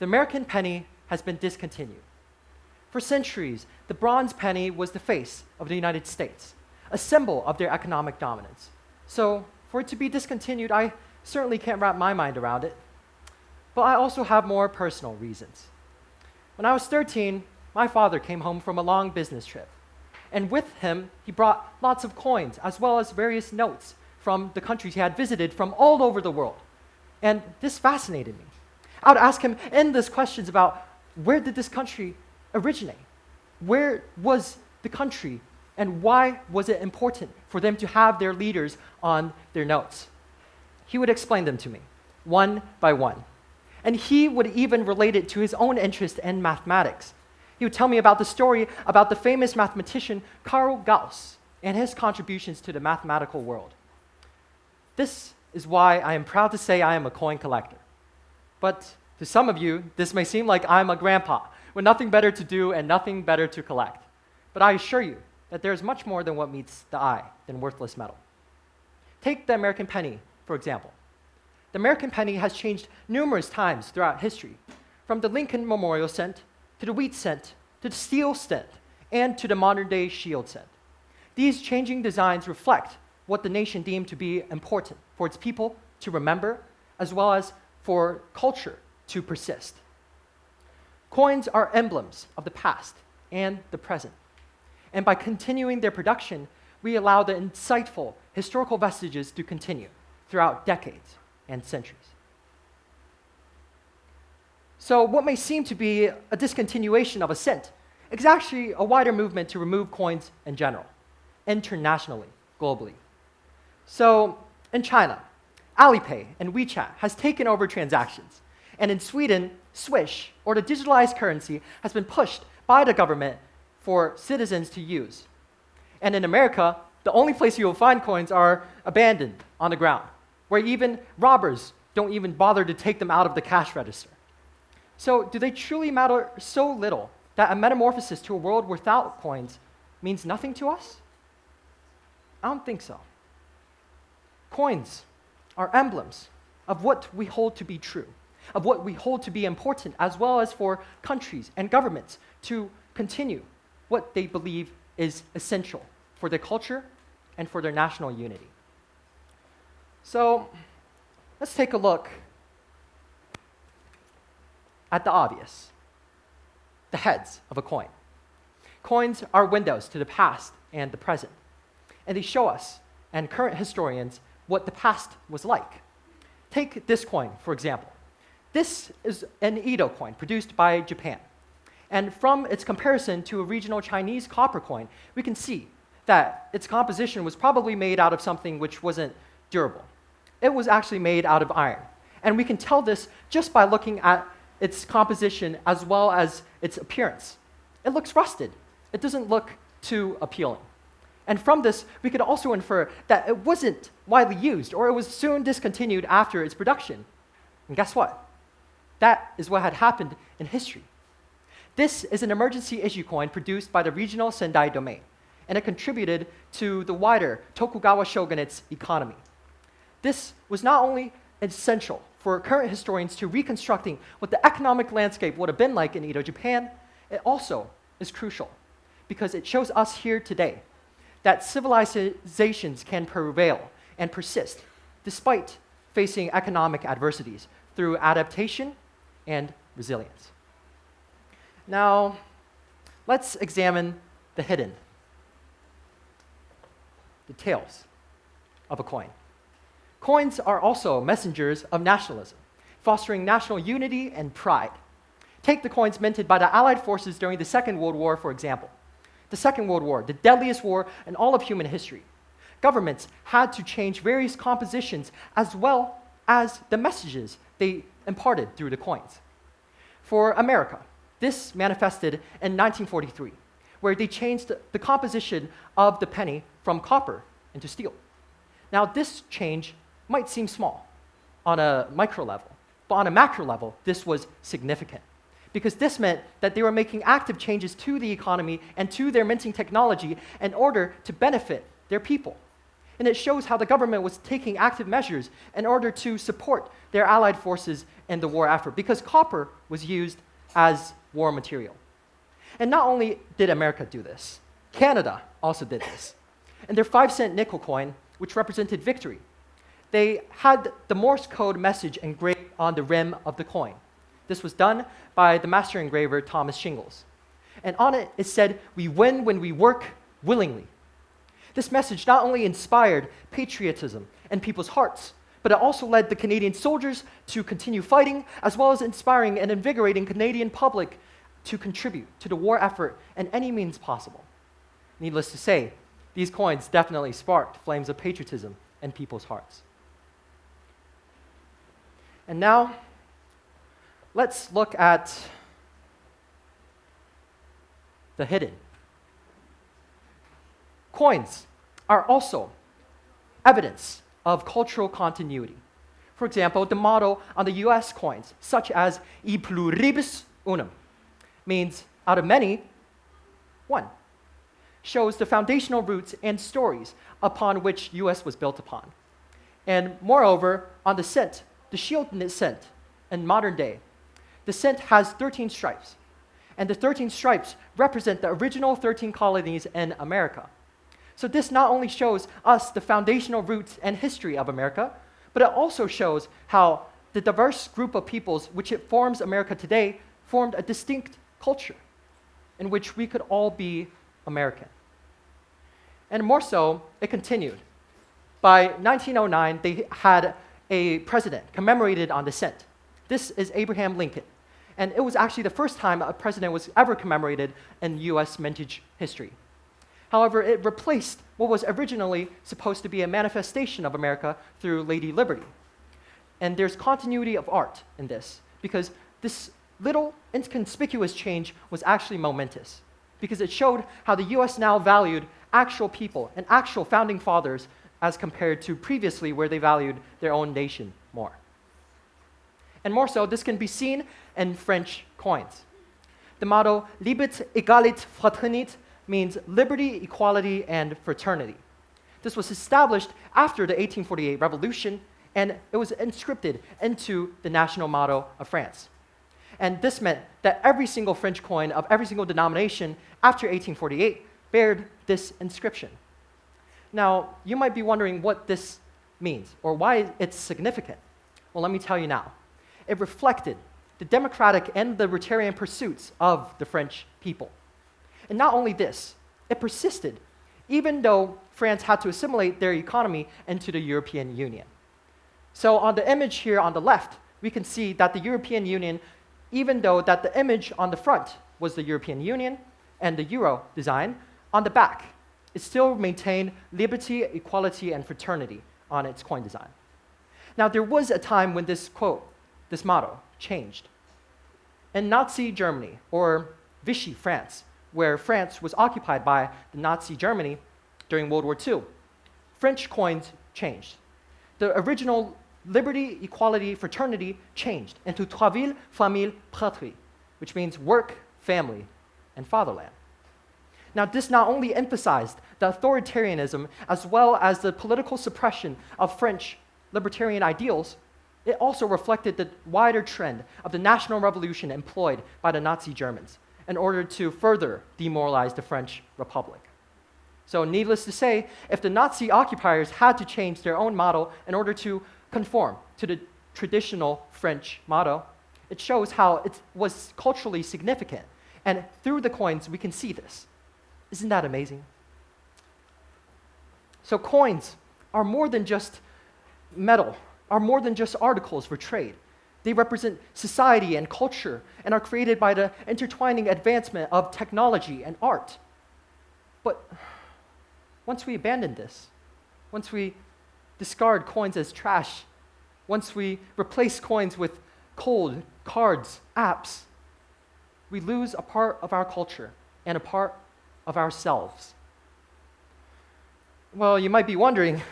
the American penny has been discontinued. For centuries, the bronze penny was the face of the United States, a symbol of their economic dominance. So for it to be discontinued, I certainly can't wrap my mind around it. But I also have more personal reasons. When I was 13, my father came home from a long business trip. And with him, he brought lots of coins, as well as various notes from the countries he had visited from all over the world. And this fascinated me. I would ask him endless questions about where did this country originate? Where was the country, and why was it important for them to have their leaders on their notes? He would explain them to me, one by one. And he would even relate it to his own interest in mathematics. He would tell me about the story about the famous mathematician Carl Gauss and his contributions to the mathematical world. This is why I am proud to say I am a coin collector. But to some of you, this may seem like I'm a grandpa with nothing better to do and nothing better to collect. But I assure you that there is much more than what meets the eye than worthless metal. Take the American penny, for example. The American penny has changed numerous times throughout history, from the Lincoln Memorial cent, to the wheat cent, to the steel cent, and to the modern-day shield cent. These changing designs reflect what the nation deemed to be important for its people to remember, as well as for culture to persist. Coins are emblems of the past and the present. And by continuing their production, we allow the insightful historical vestiges to continue throughout decades and centuries. So what may seem to be a discontinuation of a cent is actually a wider movement to remove coins in general, internationally, globally. So in China, Alipay and WeChat has taken over transactions. And in Sweden, Swish, or the digitalized currency, has been pushed by the government for citizens to use. And in America, the only place you will find coins are abandoned on the ground, where even robbers don't even bother to take them out of the cash register. So do they truly matter so little that a metamorphosis to a world without coins means nothing to us? I don't think so. Coins are emblems of what we hold to be true, of what we hold to be important, as well as for countries and governments to continue what they believe is essential for their culture and for their national unity. So let's take a look at the obvious, the heads of a coin. Coins are windows to the past and the present, and they show us, and current historians, what the past was like. Take this coin, for example. This is an Edo coin produced by Japan. And from its comparison to a regional Chinese copper coin, we can see that its composition was probably made out of something which wasn't durable. It was actually made out of iron. And we can tell this just by looking at its composition as well as its appearance. It looks rusted. It doesn't look too appealing. And from this, we could also infer that it wasn't widely used, or it was soon discontinued after its production. And guess what? That is what had happened in history. This is an emergency issue coin produced by the regional Sendai domain, and it contributed to the wider Tokugawa shogunate's economy. This was not only essential for current historians to reconstructing what the economic landscape would have been like in Edo, Japan, it also is crucial because it shows us here today that civilizations can prevail and persist despite facing economic adversities through adaptation and resilience. Now, let's examine the hidden details of a coin. Coins are also messengers of nationalism, fostering national unity and pride. Take the coins minted by the Allied forces during the Second World War, for example. The Second World War, the deadliest war in all of human history. Governments had to change various compositions as well as the messages they imparted through the coins. For America, this manifested in 1943, where they changed the composition of the penny from copper into steel. Now, this change might seem small on a micro level, but on a macro level, this was significant because this meant that they were making active changes to the economy and to their minting technology in order to benefit their people. And it shows how the government was taking active measures in order to support their allied forces in the war effort because copper was used as war material. And not only did America do this, Canada also did this. In their 5-cent nickel coin, which represented victory, they had the Morse code message engraved on the rim of the coin. This was done by the master engraver Thomas Shingles. And on it, it said, "We win when we work willingly." This message not only inspired patriotism in people's hearts, but it also led the Canadian soldiers to continue fighting, as well as inspiring and invigorating Canadian public to contribute to the war effort in any means possible. Needless to say, these coins definitely sparked flames of patriotism in people's hearts. And now, let's look at the hidden. Coins are also evidence of cultural continuity. For example, the motto on the US coins, such as "E pluribus unum," means out of many, one, shows the foundational roots and stories upon which US was built upon. And moreover, on the cent, the shield cent in modern day, the cent has 13 stripes. And the 13 stripes represent the original 13 colonies in America. So this not only shows us the foundational roots and history of America, but it also shows how the diverse group of peoples which it forms America today formed a distinct culture in which we could all be American. And more so, it continued. By 1909, they had a president commemorated on the cent. This is Abraham Lincoln. And it was actually the first time a president was ever commemorated in US mintage history. However, it replaced what was originally supposed to be a manifestation of America through Lady Liberty. And there's continuity of art in this, because this little inconspicuous change was actually momentous, because it showed how the US now valued actual people and actual founding fathers as compared to previously where they valued their own nation more. And more so, this can be seen in French coins. The motto "Libet, Egalit, Fraternit" means liberty, equality, and fraternity. This was established after the 1848 revolution, and it was inscripted into the national motto of France. And this meant that every single French coin of every single denomination after 1848 bared this inscription. Now, you might be wondering what this means or why it's significant. Well, let me tell you now. It reflected the democratic and libertarian pursuits of the French people. And not only this, it persisted even though France had to assimilate their economy into the European Union. So on the image here on the left, we can see that the European Union, even though that the image on the front was the European Union and the euro design, on the back, it still maintained liberty, equality, and fraternity on its coin design. Now, there was a time when this quote, this motto, changed. In Nazi Germany, or Vichy France, where France was occupied by the Nazi Germany during World War II, French coins changed. The original liberty, equality, fraternity changed into travail, famille, patrie, which means work, family, and fatherland. Now, this not only emphasized the authoritarianism as well as the political suppression of French libertarian ideals, it also reflected the wider trend of the national revolution employed by the Nazi Germans in order to further demoralize the French Republic. So needless to say, if the Nazi occupiers had to change their own motto in order to conform to the traditional French motto, it shows how it was culturally significant. And through the coins, we can see this. Isn't that amazing? So coins are more than just metal, are more than just articles for trade. They represent society and culture and are created by the intertwining advancement of technology and art. But once we abandon this, once we discard coins as trash, once we replace coins with cold cards, apps, we lose a part of our culture and a part of ourselves. Well, you might be wondering,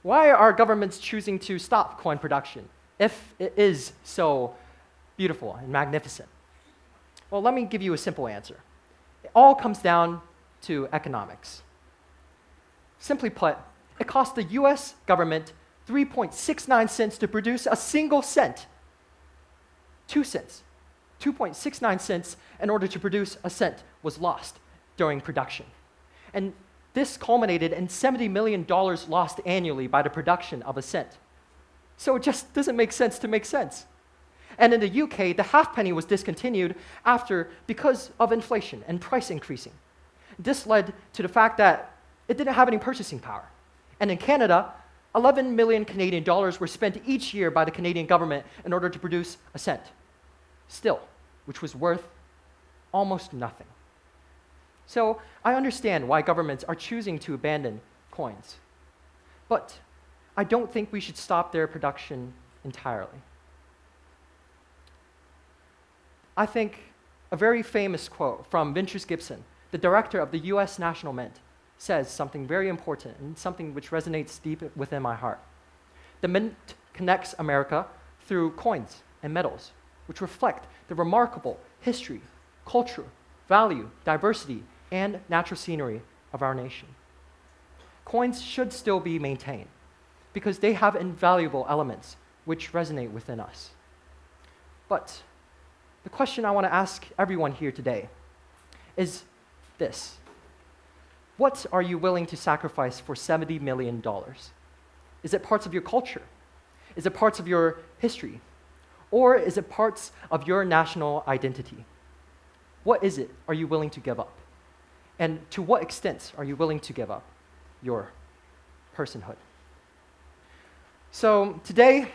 why are governments choosing to stop coin production if it is so beautiful and magnificent? Well, let me give you a simple answer. It all comes down to economics. Simply put, it costs the US government 3.69 cents to produce a single cent. 2 cents, 2.69 cents in order to produce a cent was lost during production. And this culminated in $70 million lost annually by the production of a cent. So it just doesn't make sense to make sense. And in the UK, the halfpenny was discontinued because of inflation and price increasing. This led to the fact that it didn't have any purchasing power. And in Canada, 11 million Canadian dollars were spent each year by the Canadian government in order to produce a cent. Still, which was worth almost nothing. So I understand why governments are choosing to abandon coins. But I don't think we should stop their production entirely. I think a very famous quote from Ventris Gibson, the director of the US National Mint, says something very important and something which resonates deep within my heart. The mint connects America through coins and metals, which reflect the remarkable history, culture, value, diversity, and natural scenery of our nation. Coins should still be maintained because they have invaluable elements which resonate within us. But the question I want to ask everyone here today is this: what are you willing to sacrifice for $70 million? Is it parts of your culture? Is it parts of your history? Or is it parts of your national identity? What is it are you willing to give up? And to what extent are you willing to give up your personhood? So today,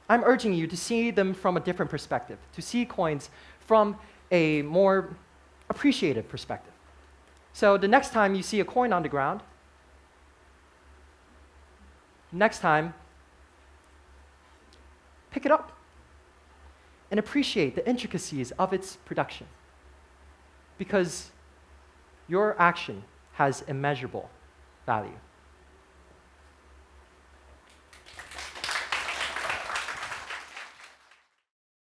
I'm urging you to see them from a different perspective, to see coins from a more appreciative perspective. So the next time you see a coin on the ground, next time, pick it up and appreciate the intricacies of its production. Because your action has immeasurable value.